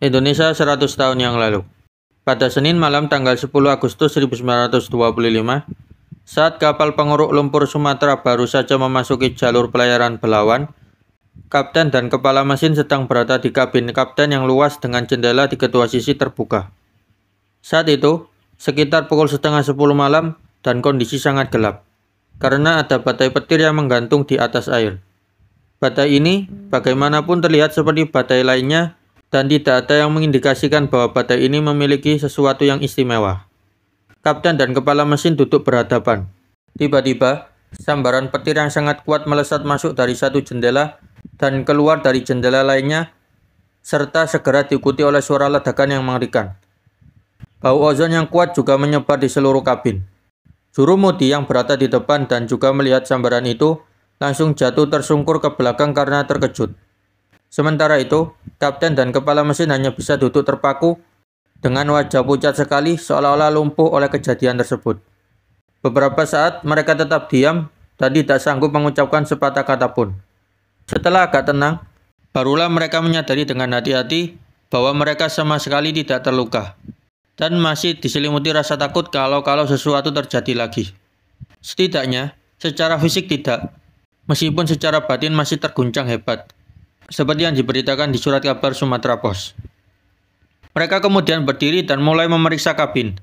Indonesia 100 tahun yang lalu. Pada Senin malam tanggal 10 Agustus 1925, saat kapal penguruk lumpur Sumatera baru saja memasuki jalur pelayaran Belawan, kapten dan kepala mesin sedang berada di kabin kapten yang luas dengan jendela di kedua sisi terbuka. Saat itu, sekitar pukul setengah 10 malam dan kondisi sangat gelap, karena ada batai petir yang menggantung di atas air. Batai ini bagaimanapun terlihat seperti batai lainnya dan tidak ada yang mengindikasikan bahwa batai ini memiliki sesuatu yang istimewa. Kapten dan kepala mesin duduk berhadapan. Tiba-tiba, sambaran petir yang sangat kuat melesat masuk dari satu jendela dan keluar dari jendela lainnya, serta segera diikuti oleh suara ledakan yang mengerikan. Bau ozon yang kuat juga menyebar di seluruh kabin. Jurumudi yang berada di depan dan juga melihat sambaran itu, langsung jatuh tersungkur ke belakang karena terkejut. Sementara itu, kapten dan kepala mesin hanya bisa duduk terpaku dengan wajah pucat sekali seolah-olah lumpuh oleh kejadian tersebut. Beberapa saat mereka tetap diam dan tidak sanggup mengucapkan sepatah kata pun. Setelah agak tenang, barulah mereka menyadari dengan hati-hati bahwa mereka sama sekali tidak terluka dan masih diselimuti rasa takut kalau sesuatu terjadi lagi. Setidaknya, secara fisik tidak, meskipun secara batin masih terguncang hebat, seperti yang diberitakan di surat kabar Sumatera Pos. Mereka kemudian berdiri dan mulai memeriksa kabin,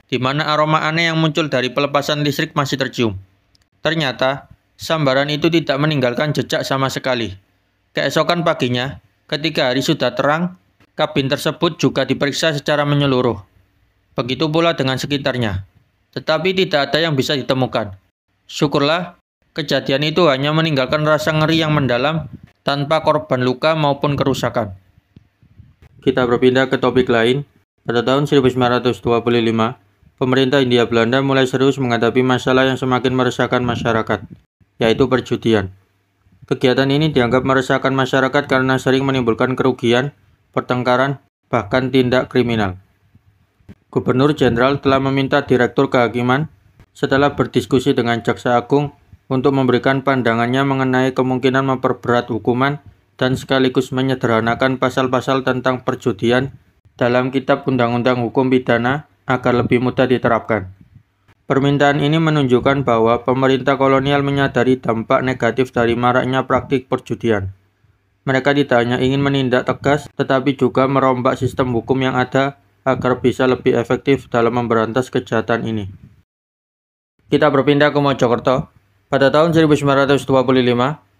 di mana aroma aneh yang muncul dari pelepasan listrik masih tercium. Ternyata, sambaran itu tidak meninggalkan jejak sama sekali. Keesokan paginya, ketika hari sudah terang, kabin tersebut juga diperiksa secara menyeluruh. Begitu pula dengan sekitarnya, tetapi tidak ada yang bisa ditemukan. Syukurlah, kejadian itu hanya meninggalkan rasa ngeri yang mendalam tanpa korban luka maupun kerusakan. Kita berpindah ke topik lain. Pada tahun 1925, pemerintah Hindia Belanda mulai serius menghadapi masalah yang semakin meresahkan masyarakat, yaitu perjudian. Kegiatan ini dianggap meresahkan masyarakat karena sering menimbulkan kerugian, pertengkaran, bahkan tindak kriminal. Gubernur Jenderal telah meminta Direktur Kehakiman setelah berdiskusi dengan Jaksa Agung untuk memberikan pandangannya mengenai kemungkinan memperberat hukuman dan sekaligus menyederhanakan pasal-pasal tentang perjudian dalam Kitab Undang-Undang Hukum Pidana agar lebih mudah diterapkan. Permintaan ini menunjukkan bahwa pemerintah kolonial menyadari dampak negatif dari maraknya praktik perjudian. Mereka tidak hanya ingin menindak tegas, tetapi juga merombak sistem hukum yang ada agar bisa lebih efektif dalam memberantas kejahatan ini. Kita berpindah ke Mojokerto. Pada tahun 1925,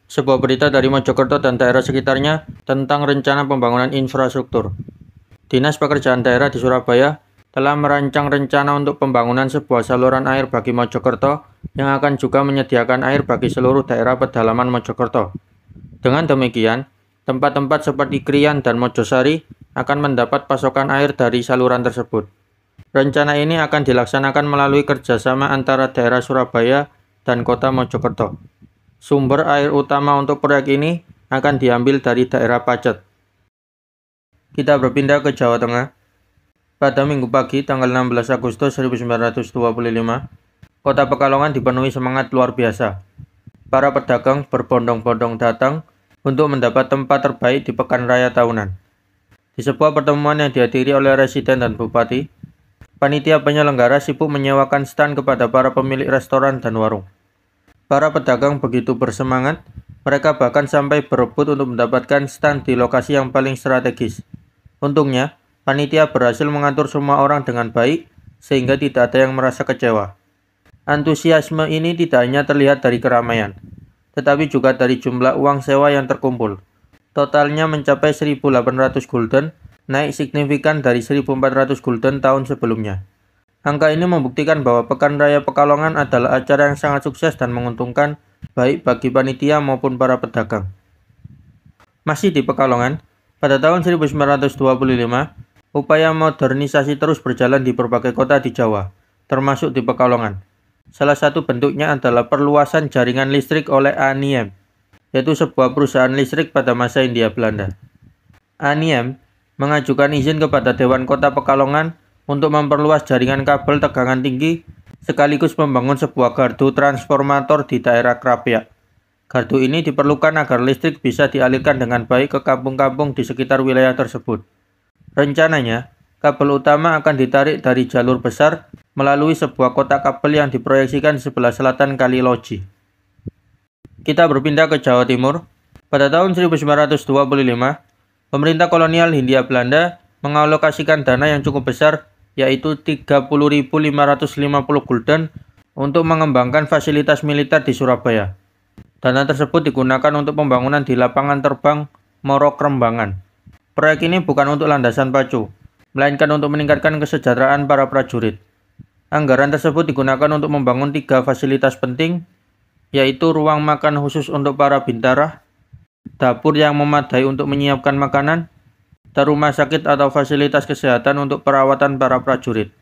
sebuah berita dari Mojokerto dan daerah sekitarnya tentang rencana pembangunan infrastruktur. Dinas Pekerjaan Daerah di Surabaya telah merancang rencana untuk pembangunan sebuah saluran air bagi Mojokerto yang akan juga menyediakan air bagi seluruh daerah pedalaman Mojokerto. Dengan demikian, tempat-tempat seperti Krian dan Mojosari akan mendapat pasokan air dari saluran tersebut. Rencana ini akan dilaksanakan melalui kerjasama antara daerah Surabaya dan kota Mojokerto. Sumber air utama untuk proyek ini akan diambil dari daerah Pacet. Kita berpindah ke Jawa Tengah. Pada Minggu pagi tanggal 16 Agustus 1925, kota Pekalongan dipenuhi semangat luar biasa. Para pedagang berbondong-bondong datang untuk mendapat tempat terbaik di Pekan Raya tahunan. Di sebuah pertemuan yang dihadiri oleh residen dan bupati, panitia penyelenggara sibuk menyewakan stan kepada para pemilik restoran dan warung. Para pedagang begitu bersemangat, mereka bahkan sampai berebut untuk mendapatkan stan di lokasi yang paling strategis. Untungnya, panitia berhasil mengatur semua orang dengan baik, sehingga tidak ada yang merasa kecewa. Antusiasme ini tidak hanya terlihat dari keramaian, tetapi juga dari jumlah uang sewa yang terkumpul. Totalnya mencapai 1.800 gulden, naik signifikan dari 1.400 gulden tahun sebelumnya. Angka ini membuktikan bahwa Pekan Raya Pekalongan adalah acara yang sangat sukses dan menguntungkan baik bagi panitia maupun para pedagang. Masih di Pekalongan, pada tahun 1925, upaya modernisasi terus berjalan di berbagai kota di Jawa, termasuk di Pekalongan. Salah satu bentuknya adalah perluasan jaringan listrik oleh ANIEM, yaitu sebuah perusahaan listrik pada masa Hindia Belanda. ANIEM mengajukan izin kepada Dewan Kota Pekalongan untuk memperluas jaringan kabel tegangan tinggi sekaligus membangun sebuah gardu transformator di daerah Krapyak. Gardu ini diperlukan agar listrik bisa dialirkan dengan baik ke kampung-kampung di sekitar wilayah tersebut. Rencananya, kabel utama akan ditarik dari jalur besar melalui sebuah kotak kabel yang diproyeksikan di sebelah selatan Kali Loji. Kita berpindah ke Jawa Timur. Pada tahun 1925, pemerintah kolonial Hindia Belanda mengalokasikan dana yang cukup besar, yaitu 30.550 gulden untuk mengembangkan fasilitas militer di Surabaya. Dana tersebut digunakan untuk pembangunan di lapangan terbang Morok Rembangan. Proyek ini bukan untuk landasan pacu, melainkan untuk meningkatkan kesejahteraan para prajurit. Anggaran tersebut digunakan untuk membangun 3 fasilitas penting, yaitu ruang makan khusus untuk para bintara, dapur yang memadai untuk menyiapkan makanan, dan rumah sakit atau fasilitas kesehatan untuk perawatan para prajurit.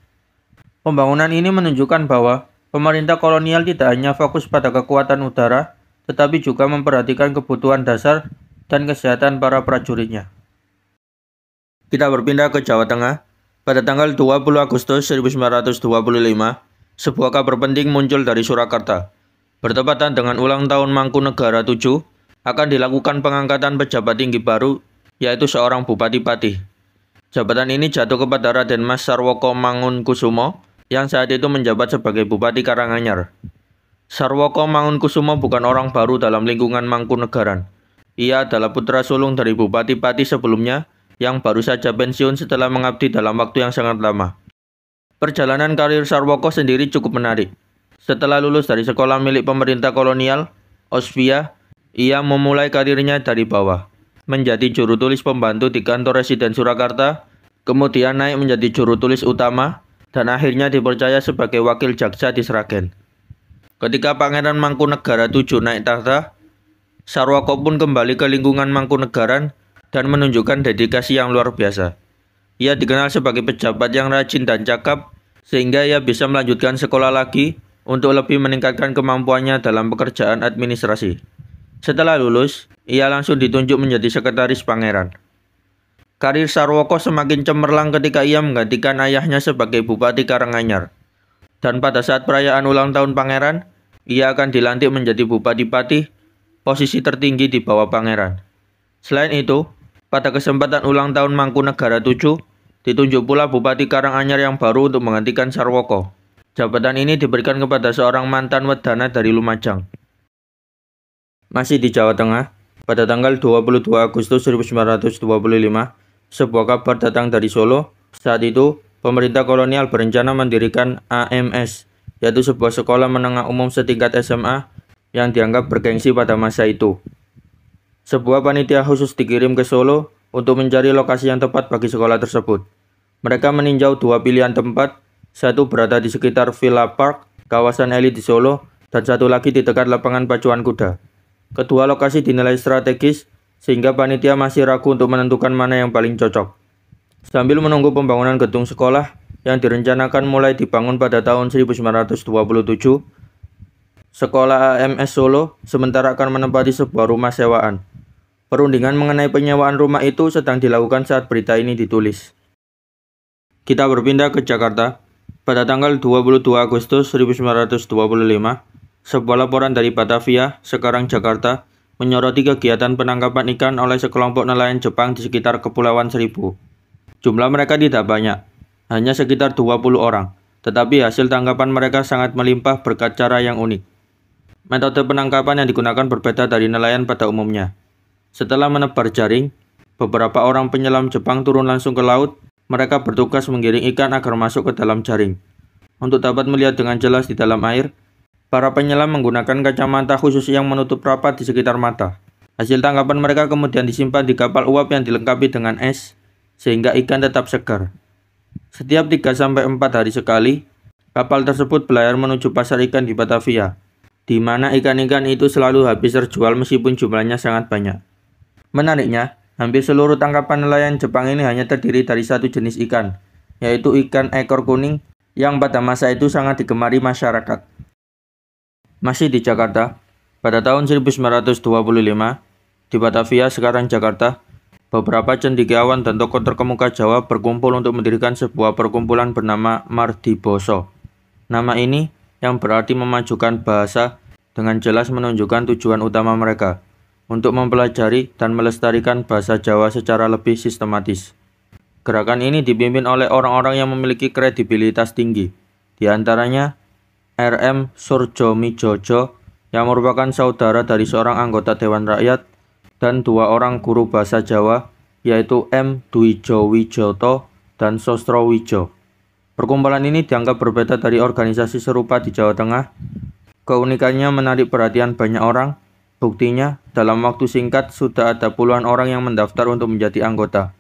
Pembangunan ini menunjukkan bahwa pemerintah kolonial tidak hanya fokus pada kekuatan udara, tetapi juga memperhatikan kebutuhan dasar dan kesehatan para prajuritnya. Kita berpindah ke Jawa Tengah. Pada tanggal 20 Agustus 1925, sebuah kabar penting muncul dari Surakarta. Bertepatan dengan ulang tahun Mangkunegara 7, akan dilakukan pengangkatan pejabat tinggi baru, yaitu seorang Bupati Patih. Jabatan ini jatuh kepada Raden Mas Sarwoko Mangunkusumo, yang saat itu menjabat sebagai Bupati Karanganyar. Sarwoko Mangunkusumo bukan orang baru dalam lingkungan Mangkunegaran. Ia adalah putra sulung dari Bupati Patih sebelumnya, yang baru saja pensiun setelah mengabdi dalam waktu yang sangat lama. Perjalanan karir Sarwoko sendiri cukup menarik. Setelah lulus dari sekolah milik pemerintah kolonial, Osvia, ia memulai karirnya dari bawah, menjadi juru tulis pembantu di kantor residen Surakarta, kemudian naik menjadi juru tulis utama, dan akhirnya dipercaya sebagai wakil jaksa di Sragen. Ketika Pangeran Mangkunegara 7 naik tahta, Sarwoko pun kembali ke lingkungan Mangkunegaran dan menunjukkan dedikasi yang luar biasa. Ia dikenal sebagai pejabat yang rajin dan cakap, sehingga ia bisa melanjutkan sekolah lagi untuk lebih meningkatkan kemampuannya dalam pekerjaan administrasi. Setelah lulus, ia langsung ditunjuk menjadi sekretaris pangeran. Karir Sarwoko semakin cemerlang ketika ia menggantikan ayahnya sebagai Bupati Karanganyar. Dan pada saat perayaan ulang tahun pangeran, ia akan dilantik menjadi Bupati Patih, posisi tertinggi di bawah pangeran. Selain itu, pada kesempatan ulang tahun Mangkunegara 7, ditunjuk pula Bupati Karanganyar yang baru untuk menggantikan Sarwoko. Jabatan ini diberikan kepada seorang mantan wedana dari Lumajang. Masih di Jawa Tengah, pada tanggal 22 Agustus 1925, sebuah kabar datang dari Solo. Saat itu, pemerintah kolonial berencana mendirikan AMS, yaitu sebuah sekolah menengah umum setingkat SMA yang dianggap bergengsi pada masa itu. Sebuah panitia khusus dikirim ke Solo untuk mencari lokasi yang tepat bagi sekolah tersebut. Mereka meninjau 2 pilihan tempat, satu berada di sekitar Villa Park, kawasan elit di Solo, dan satu lagi di dekat lapangan pacuan kuda. Kedua lokasi dinilai strategis, sehingga panitia masih ragu untuk menentukan mana yang paling cocok. Sambil menunggu pembangunan gedung sekolah yang direncanakan mulai dibangun pada tahun 1927, Sekolah AMS Solo sementara akan menempati sebuah rumah sewaan. Perundingan mengenai penyewaan rumah itu sedang dilakukan saat berita ini ditulis. Kita berpindah ke Jakarta. Pada tanggal 22 Agustus 1925, sebuah laporan dari Batavia, sekarang Jakarta, menyoroti kegiatan penangkapan ikan oleh sekelompok nelayan Jepang di sekitar Kepulauan Seribu. Jumlah mereka tidak banyak, hanya sekitar 20 orang, tetapi hasil tangkapan mereka sangat melimpah berkat cara yang unik. Metode penangkapan yang digunakan berbeda dari nelayan pada umumnya. Setelah menebar jaring, beberapa orang penyelam Jepang turun langsung ke laut. Mereka bertugas menggiring ikan agar masuk ke dalam jaring. Untuk dapat melihat dengan jelas di dalam air, para penyelam menggunakan kacamata khusus yang menutup rapat di sekitar mata. Hasil tangkapan mereka kemudian disimpan di kapal uap yang dilengkapi dengan es, sehingga ikan tetap segar. Setiap 3-4 hari sekali, kapal tersebut berlayar menuju pasar ikan di Batavia, di mana ikan-ikan itu selalu habis terjual meskipun jumlahnya sangat banyak. Menariknya, hampir seluruh tangkapan nelayan Jepang ini hanya terdiri dari satu jenis ikan, yaitu ikan ekor kuning yang pada masa itu sangat digemari masyarakat. Masih di Jakarta, pada tahun 1925, di Batavia, sekarang Jakarta, beberapa cendekiawan dan tokoh terkemuka Jawa berkumpul untuk mendirikan sebuah perkumpulan bernama Mardiboso. Nama ini, yang berarti memajukan bahasa, dengan jelas menunjukkan tujuan utama mereka, untuk mempelajari dan melestarikan bahasa Jawa secara lebih sistematis. Gerakan ini dipimpin oleh orang-orang yang memiliki kredibilitas tinggi, di antaranya R.M. Soerdjomijojo yang merupakan saudara dari seorang anggota Dewan Rakyat dan 2 orang guru bahasa Jawa, yaitu M. Dwijowijoto dan Sostrowijo. Perkumpulan ini dianggap berbeda dari organisasi serupa di Jawa Tengah. Keunikannya menarik perhatian banyak orang. Buktinya, dalam waktu singkat sudah ada puluhan orang yang mendaftar untuk menjadi anggota.